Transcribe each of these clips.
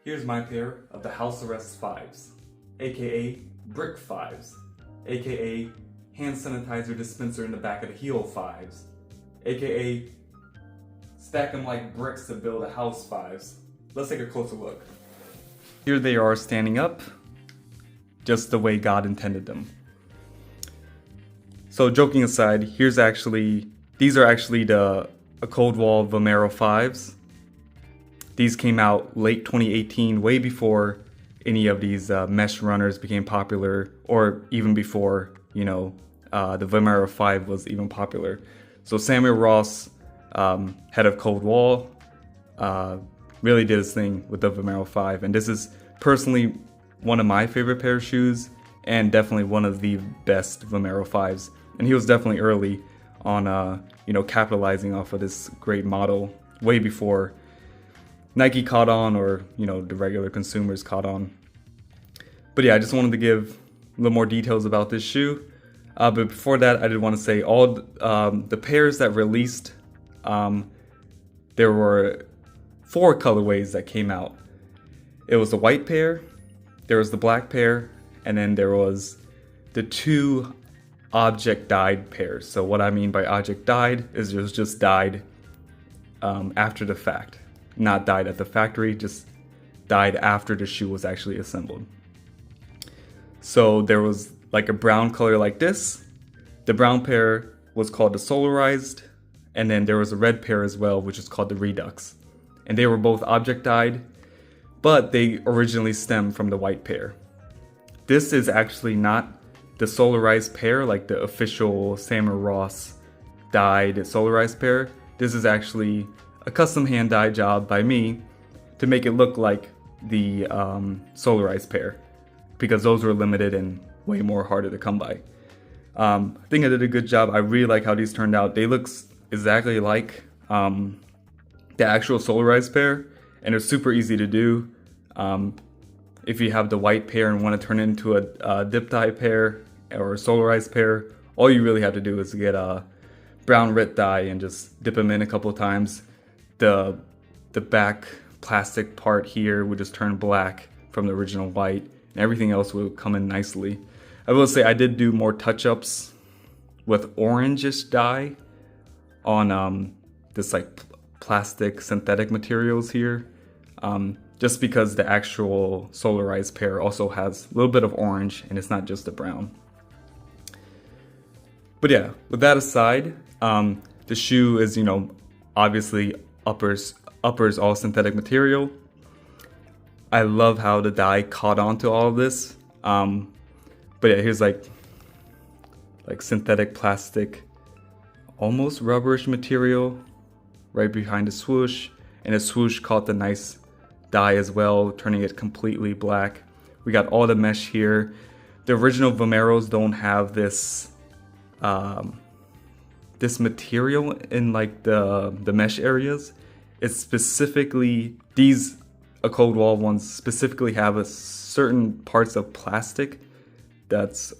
Here's my pair of the House Arrest 5s, aka Brick 5s, aka hand sanitizer dispenser in the back of the heel 5s, aka stack them like bricks to build a house 5s. Let's take a closer look. Here they are standing up, just the way God intended them. So joking aside, these are actually the Cold Wall Vomero 5s. These came out late 2018, way before any of these mesh runners became popular, or even before, the Vomero 5 was even popular. So Samuel Ross, head of Cold Wall, really did his thing with the Vomero 5. And this is personally one of my favorite pair of shoes, and definitely one of the best Vomero 5s. And he was definitely early on, capitalizing off of this great model way before Nike caught on, or the regular consumers caught on. But yeah, I just wanted to give a little more details about this shoe. But before that, I did want to say all the pairs that released, there were 4 colorways that came out. It was the white pair, there was the black pair, and then there was the 2 object dyed pairs. So what I mean by object dyed is it was just dyed after the fact. Not dyed at the factory, just dyed after the shoe was actually assembled. So there was like a brown color like this. The brown pair was called the Solarized, and then there was a red pair as well, which is called the Redux. And they were both object dyed, but they originally stemmed from the white pair. This is actually not the Solarized pair, like the official Samuel Ross dyed Solarized pair. This is actually a custom hand dye job by me to make it look like the Solarized pair, because those were limited and way more harder to come by. I think I did a good job. I really like how these turned out. They look exactly like the actual Solarized pair, and it's super easy to do. If you have the white pair and want to turn it into a dip dye pair or a Solarized pair, all you really have to do is get a brown red dye and just dip them in a couple of times. The back plastic part here would just turn black from the original white, and everything else would come in nicely. I will say I did do more touch-ups with orangish dye on this like plastic synthetic materials here, just because the actual Solarized pair also has a little bit of orange and it's not just the brown. But yeah, with that aside, the shoe is, obviously uppers all synthetic material. I love how the dye caught on to all of this. But yeah, here's like synthetic plastic, almost rubberish material right behind the swoosh, and the swoosh caught the nice dye as well, turning it completely black. We got all the mesh here. The original Vomeros don't have this this material in like the mesh areas. It's specifically, these Cold Wall ones specifically have a certain parts of plastic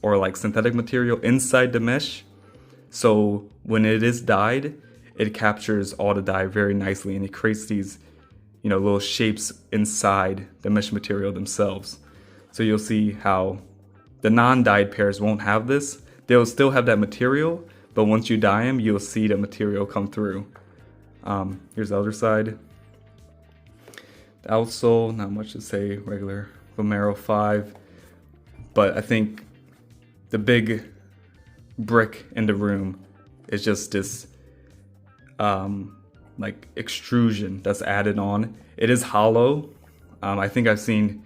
or like synthetic material inside the mesh. So when it is dyed, it captures all the dye very nicely, and it creates these, little shapes inside the mesh material themselves. So you'll see how the non-dyed pairs won't have this. They'll still have that material, but once you dye them, you'll see the material come through. Here's the other side. The outsole, not much to say, regular Vomero 5. But I think the big brick in the room is just this like extrusion that's added on. It is hollow. I think I've seen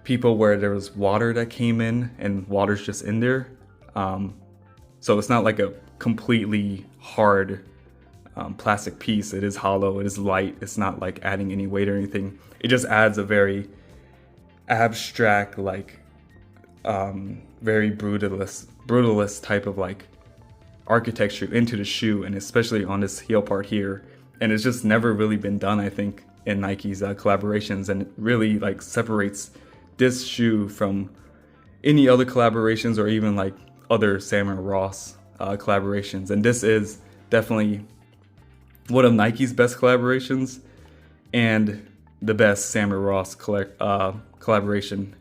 people where there was water that came in and water's just in there. So it's not like a completely hard plastic piece. It is hollow, it is light, it's not like adding any weight or anything. It just adds a very abstract, like very brutalist type of like architecture into the shoe, and especially on this heel part here. And it's just never really been done, I think, in Nike's collaborations, and it really like separates this shoe from any other collaborations or even like other Samuel Ross collaborations. And this is definitely one of Nike's best collaborations, and the best Samuel Ross collaboration.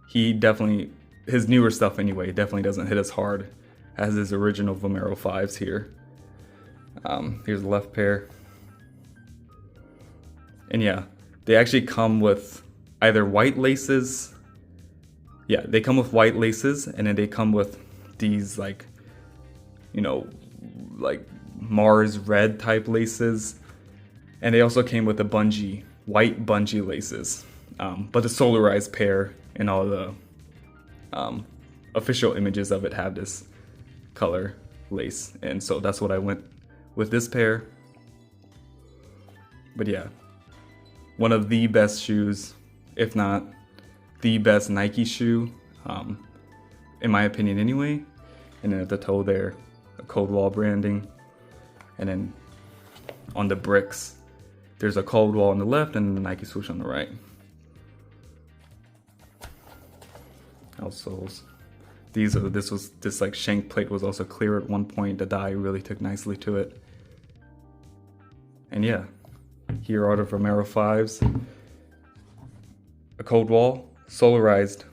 He definitely, his newer stuff anyway, definitely doesn't hit as hard as his original Vomero 5s here. Here's the left pair. And yeah, they actually come with either white laces. Yeah, they come with white laces, and then they come with these like, you know, like Mars red type laces. And they also came with the bungee, white bungee laces. But the Solarized pair and all the official images of it have this color lace. And so that's what I went with this pair. But yeah, one of the best shoes, if not the best Nike shoe, in my opinion anyway. And then at the toe there, a cold wall branding. And then on the bricks, there's a cold wall on the left and the Nike swoosh on the right. Outsoles. This like shank plate was also clear at one point. The dye really took nicely to it. And yeah, here are the Vomero 5s. A cold wall, Solarized